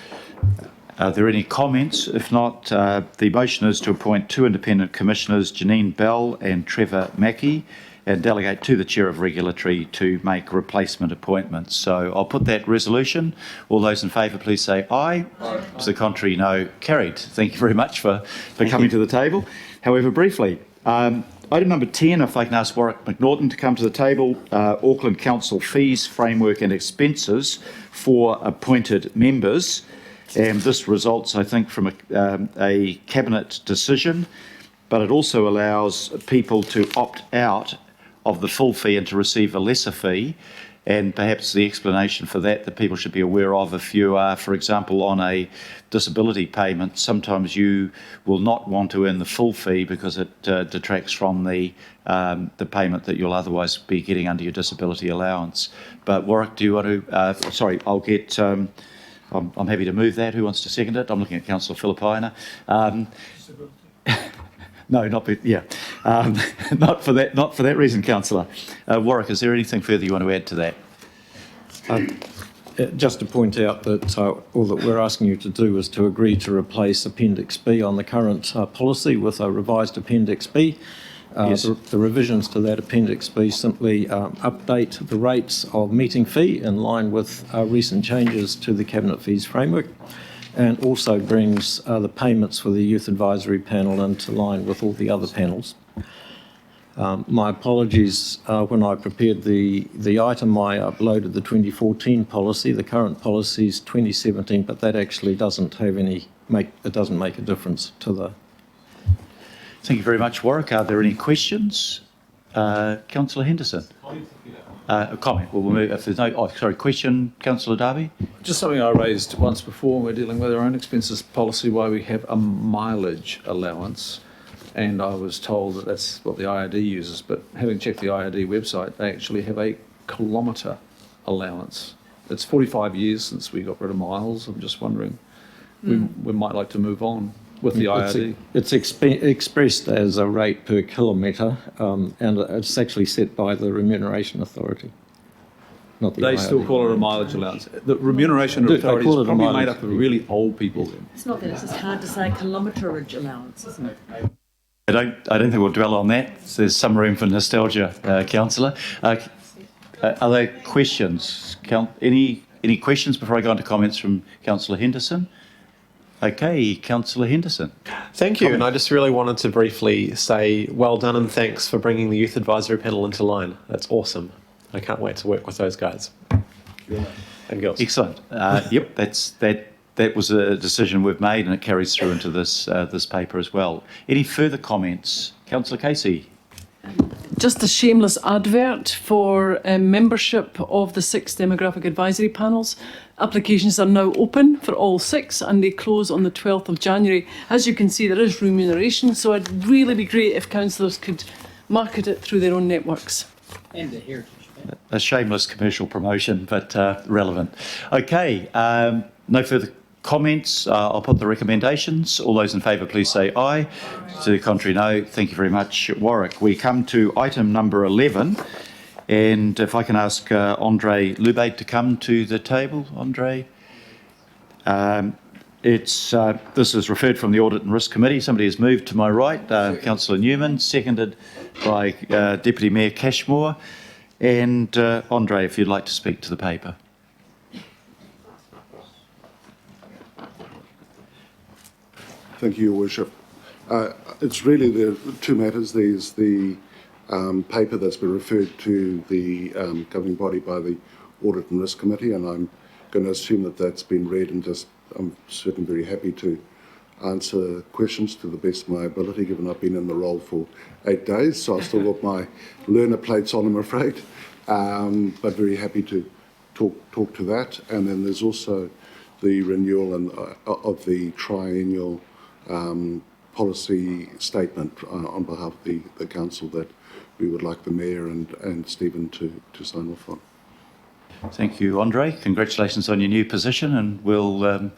Are there any comments? If not, the motion is to appoint 2 independent commissioners, Janine Bell and Trevor Mackey, and delegate to the Chair of Regulatory to make replacement appointments. So I'll put that resolution. All those in favour, please say aye. Aye. To the contrary, no. Carried. Thank you very much for coming to the table. However, briefly, item number 10, if I can ask Warwick McNaughton to come to the table, Auckland Council fees, framework and expenses for appointed members. And this results, I think, from a cabinet decision, but it also allows people to opt out of the full fee and to receive a lesser fee. And perhaps the explanation for that people should be aware of, if you are, for example, on a disability payment, sometimes you will not want to earn the full fee because it detracts from the payment that you'll otherwise be getting under your disability allowance. But Warwick, do you want to? Sorry, I'll get. I'm happy to move that. Who wants to second it? I'm looking at Councillor Philippina. No, not for that. Not for that reason, Councillor. Warwick, is there anything further you want to add to that? Just to point out that all that we're asking you to do is to agree to replace Appendix B on the current policy with a revised Appendix B. Yes. The revisions to that Appendix B simply update the rates of meeting fee in line with recent changes to the Cabinet Fees Framework, and also brings the payments for the Youth Advisory Panel into line with all the other panels. My apologies, when I prepared the item, I uploaded the 2014 policy. The current policy is 2017, but that actually doesn't have it doesn't make a difference to the... Thank you very much, Warwick. Are there any questions? Councillor Henderson? A comment. Well, we'll move. If there's no, question, Councillor Darby. Just something I raised once before. We're dealing with our own expenses policy, why we have a mileage allowance, and I was told that that's what the IRD uses. But having checked the IRD website, they actually have a kilometre allowance. It's 45 years since we got rid of miles. I'm just wondering, we might like to move on with the IRD. It's expressed as a rate per kilometre, and it's actually set by the Remuneration Authority, not the They IRD. still call it a mileage allowance. The Remuneration Authority is probably made up of really old people. It's not that, it's just hard to say kilometrage allowance, isn't it? I don't think we'll dwell on that. There's some room for nostalgia, Councillor. Are there questions? Any questions before I go on to comments from Councillor Henderson? Okay, Councillor Henderson. Thank you. And I just really wanted to briefly say well done and thanks for bringing the Youth Advisory Panel into line. That's awesome. I can't wait to work with those guys and girls. Excellent. Yep, that was a decision we've made, and it carries through into this paper as well. Any further comments, Councillor Casey? Just a shameless advert for membership of the 6 demographic advisory panels. Applications are now open for all 6 and they close on the 12th of January. As you can see, there is remuneration, so it'd really be great if councillors could market it through their own networks. And the heritage. A shameless commercial promotion, but relevant. Okay, no further comments. I'll put the recommendations. All those in favour, please say aye. To the contrary, no. Thank you very much, Warwick. We come to item number 11, and if I can ask Andre Lubade to come to the table. Andre. This is referred from the Audit and Risk Committee. Somebody has moved to my right, Councillor Newman, seconded by Deputy Mayor Cashmore. And Andre, if you'd like to speak to the paper. Thank you, Your Worship. It's really the 2 matters. There's the paper that's been referred to the governing body by the Audit and Risk Committee, and I'm going to assume that that's been read, and I'm certainly very happy to answer questions to the best of my ability, given I've been in the role for 8 days, so I've still got my learner plates on, I'm afraid, but very happy to talk to that. And then there's also the renewal of the triennial policy statement on behalf of the council that we would like the Mayor and Stephen to sign off on. Thank you, Andre. Congratulations on your new position, and we'll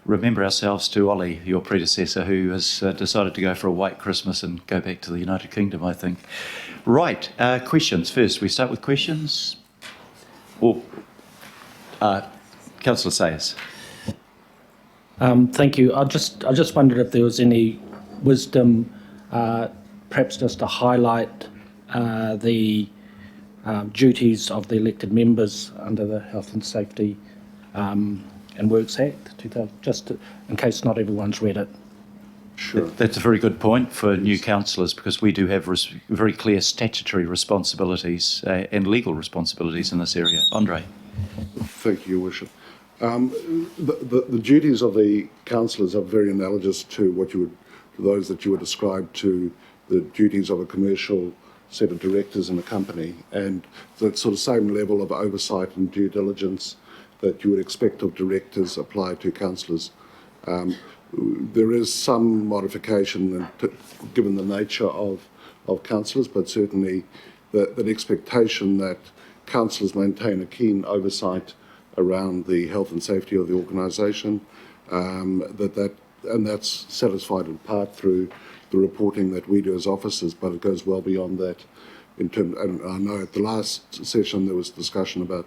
remember ourselves to Ollie, your predecessor, who has decided to go for a white Christmas and go back to the United Kingdom, I think. Right, questions first. We start with questions. Or Councillor Sayers. Thank you. I just wondered if there was any wisdom, perhaps just to highlight the duties of the elected members under the Health and Safety and Works Act, just in case not everyone's read it. Sure. That's a very good point for new councillors, because we do have very clear statutory responsibilities and legal responsibilities in this area. Andre. Thank you, Your Worship. The duties of the councillors are very analogous to those that you would ascribe to the duties of a commercial set of directors in a company, and that sort of same level of oversight and due diligence that you would expect of directors apply to councillors. There is some modification given the nature of councillors, but certainly the expectation that councillors maintain a keen oversight around the health and safety of the organisation, and that's satisfied in part through the reporting that we do as officers, but it goes well beyond that. And I know at the last session there was discussion about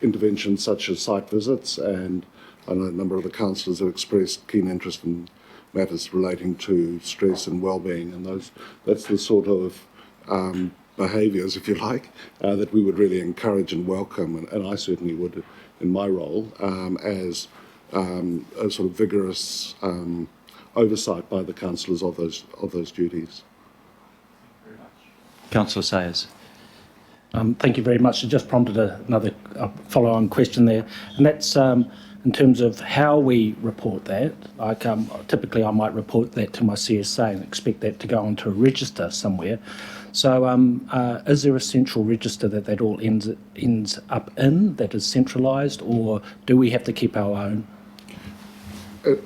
interventions such as site visits, and I know a number of the councillors have expressed keen interest in matters relating to stress and well-being, and that's the sort of behaviours, if you like, that we would really encourage and welcome, and I certainly would in my role as a sort of vigorous oversight by the councillors of those duties. Councillor Sayers. Thank you very much. It just prompted another follow-on question there, and that's in terms of how we report that. Like typically, I might report that to my CSA and expect that to go onto a register somewhere. So, is there a central register that all ends up in that is centralised, or do we have to keep our own?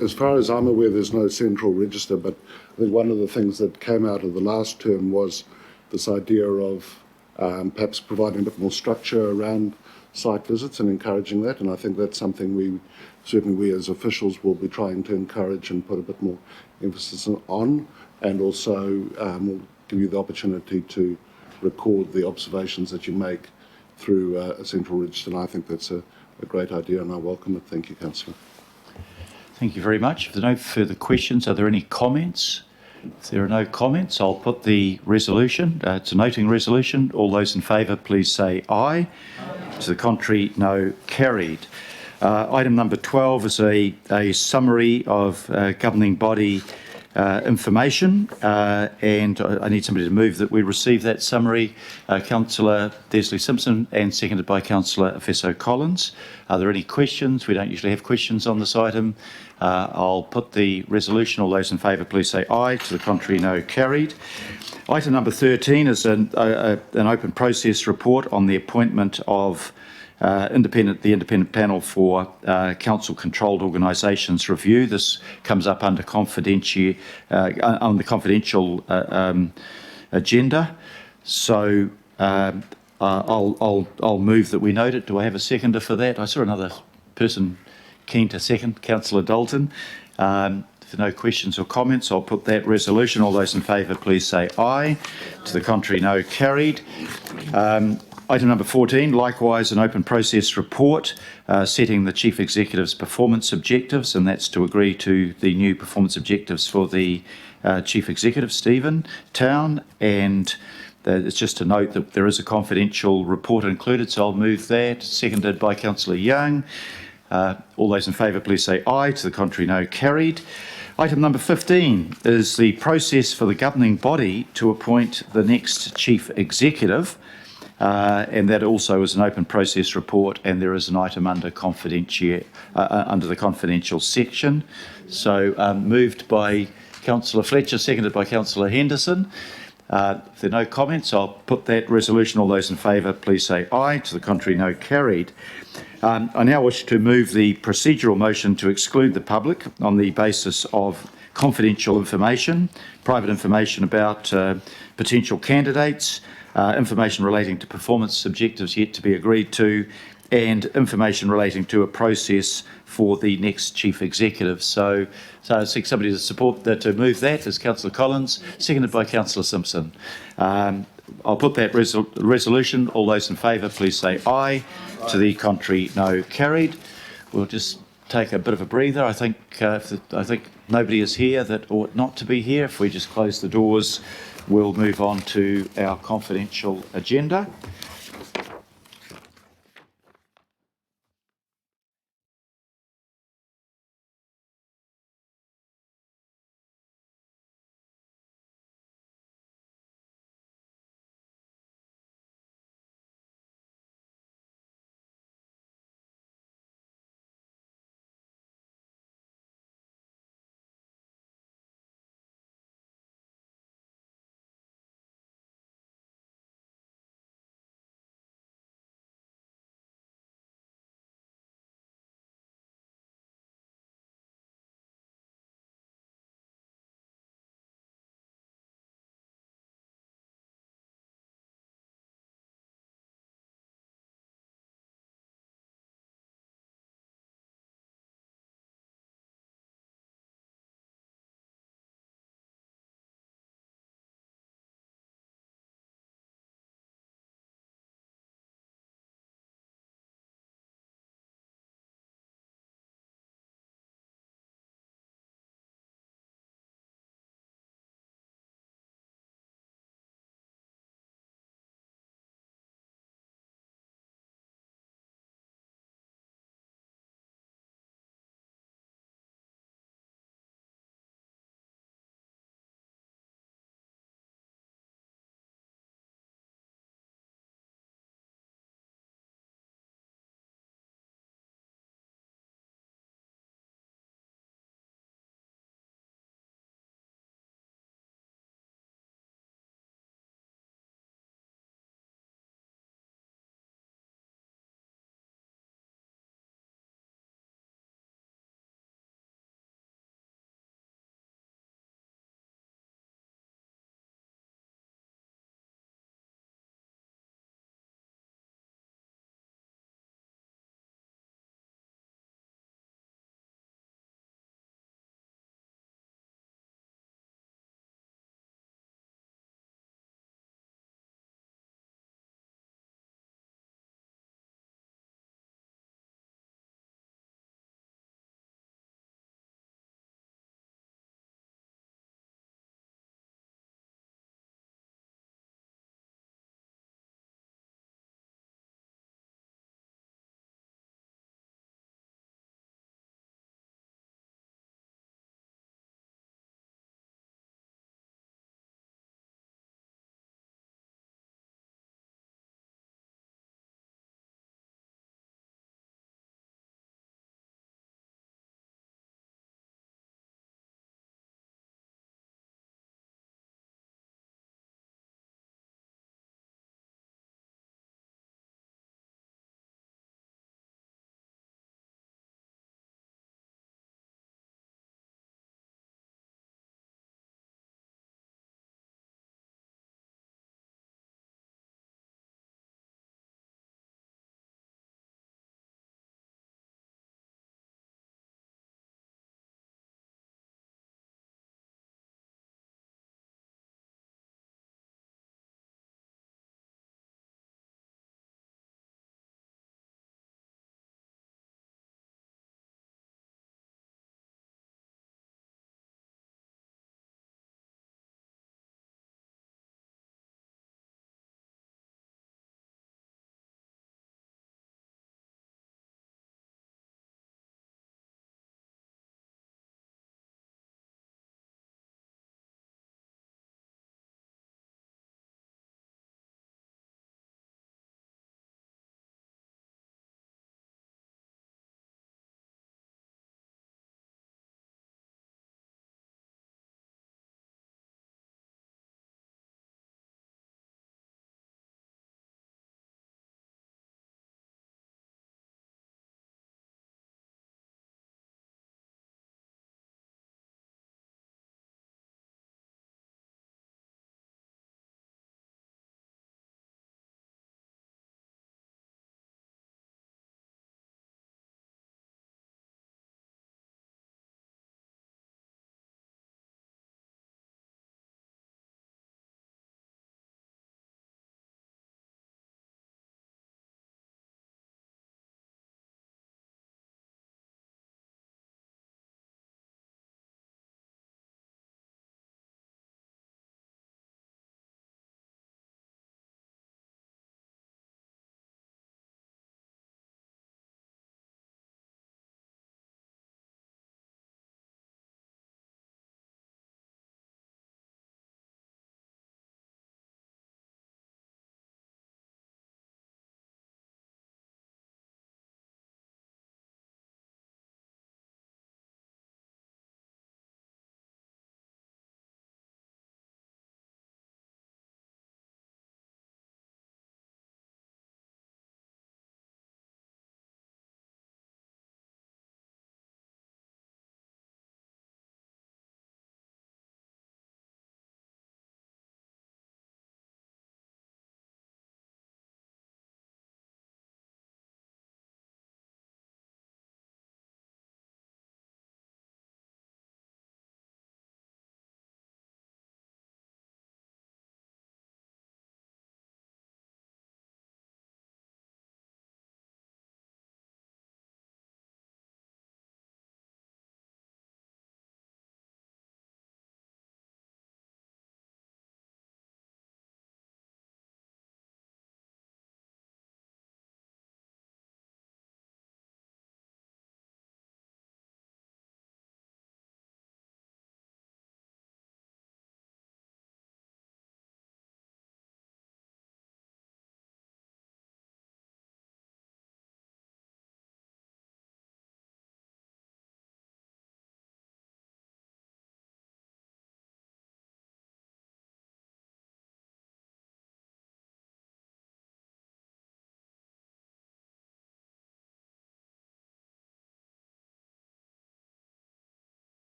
As far as I'm aware, there's no central register, but I think one of the things that came out of the last term was this idea of perhaps providing a bit more structure around site visits and encouraging that, and I think that's something we as officials will be trying to encourage and put a bit more emphasis on, and also we'll give you the opportunity to record the observations that you make through a central register, and I think that's a great idea, and I welcome it. Thank you, Councillor. Thank you very much. If there are no further questions, are there any comments? If there are no comments, I'll put the resolution. It's a noting resolution. All those in favour, please say aye. To the contrary, no. Carried. Item number 12 is a summary of governing body information, and I need somebody to move that we receive that summary. Councillor Desley Simpson, and seconded by Councillor Efeso Collins. Are there any questions? We don't usually have questions on this item. I'll put the resolution. All those in favour, please say aye. To the contrary, no. Carried. Item number 13 is an open process report on the appointment of the independent panel for council-controlled organisations review. This comes up under confidential on the confidential agenda. So I'll move that we note it. Do I have a seconder for that? I saw another person keen to second, Councillor Dalton. If there are no questions or comments, I'll put that resolution. All those in favour, please say aye. To the contrary, no. Carried. Item number 14, likewise an open process report setting the Chief Executive's performance objectives, and that's to agree to the new performance objectives for the Chief Executive, Stephen Town, and it's just to note that there is a confidential report included, so I'll move that, seconded by Councillor Young. All those in favour, please say aye. To the contrary, no. Carried. Item number 15 is the process for the governing body to appoint the next Chief Executive. And that also is an open process report, and there is an item under under the confidential section. So moved by Councillor Fletcher, seconded by Councillor Henderson. If there are no comments, I'll put that resolution. All those in favour, please say aye. To the contrary, no. Carried. I now wish to move the procedural motion to exclude the public on the basis of confidential information, private information about potential candidates, information relating to performance objectives yet to be agreed to, and information relating to a process for the next Chief Executive. So I seek somebody to support that, to move that, as Councillor Collins, seconded by Councillor Simpson. I'll put that resolution. All those in favour, please say aye. To the contrary, no. Carried. We'll just take a bit of a breather. I think nobody is here that ought not to be here. If we just close the doors, we'll move on to our confidential agenda.